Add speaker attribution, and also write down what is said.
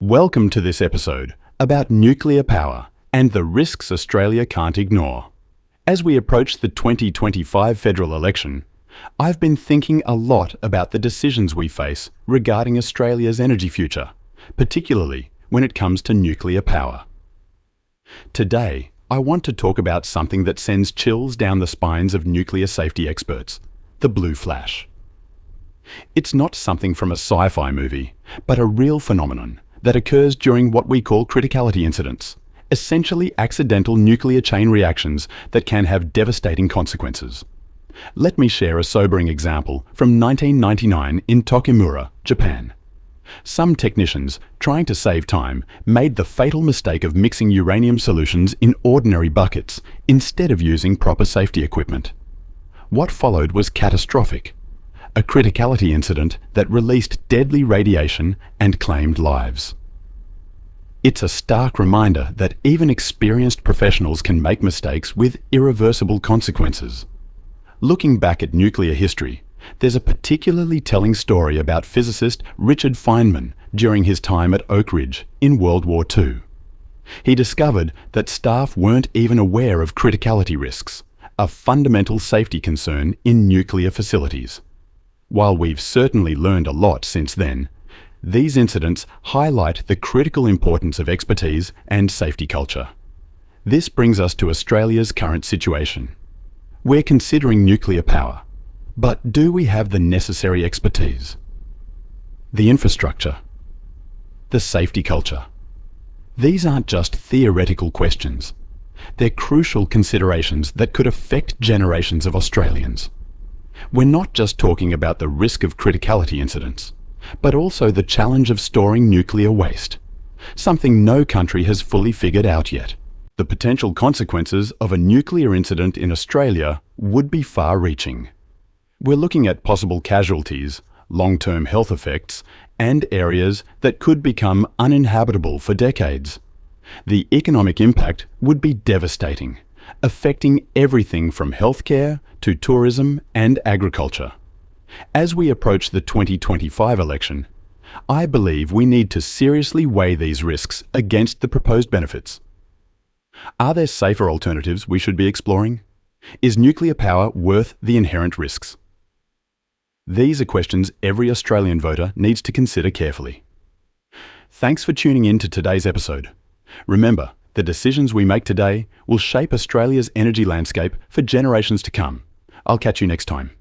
Speaker 1: Welcome to this episode about nuclear power and the risks Australia can't ignore. As we approach the 2025 federal election, I've been thinking a lot about the decisions we face regarding Australia's energy future, particularly when it comes to nuclear power. Today, I want to talk about something that sends chills down the spines of nuclear safety experts, the blue flash. It's not something from a sci-fi movie, but a real phenomenon that occurs during what we call criticality incidents, essentially accidental nuclear chain reactions that can have devastating consequences. Let me share a sobering example from 1999 in Tokimura, Japan. Some technicians, trying to save time, made the fatal mistake of mixing uranium solutions in ordinary buckets instead of using proper safety equipment. What followed was catastrophic. A criticality incident that released deadly radiation and claimed lives. It's a stark reminder that even experienced professionals can make mistakes with irreversible consequences. Looking back at nuclear history, there's a particularly telling story about physicist Richard Feynman during his time at Oak Ridge in World War II. He discovered that staff weren't even aware of criticality risks, a fundamental safety concern in nuclear facilities. While we've certainly learned a lot since then, these incidents highlight the critical importance of expertise and safety culture. This brings us to Australia's current situation. We're considering nuclear power, but do we have the necessary expertise? The infrastructure? The safety culture? These aren't just theoretical questions. They're crucial considerations that could affect generations of Australians. We're not just talking about the risk of criticality incidents, but also the challenge of storing nuclear waste, something no country has fully figured out yet. The potential consequences of a nuclear incident in Australia would be far-reaching. We're looking at possible casualties, long-term health effects, and areas that could become uninhabitable for decades. The economic impact would be devastating, affecting everything from healthcare to tourism and agriculture. As we approach the 2025 election, I believe we need to seriously weigh these risks against the proposed benefits. Are there safer alternatives we should be exploring? Is nuclear power worth the inherent risks? These are questions every Australian voter needs to consider carefully. Thanks for tuning in to today's episode. Remember, the decisions we make today will shape Australia's energy landscape for generations to come. I'll catch you next time.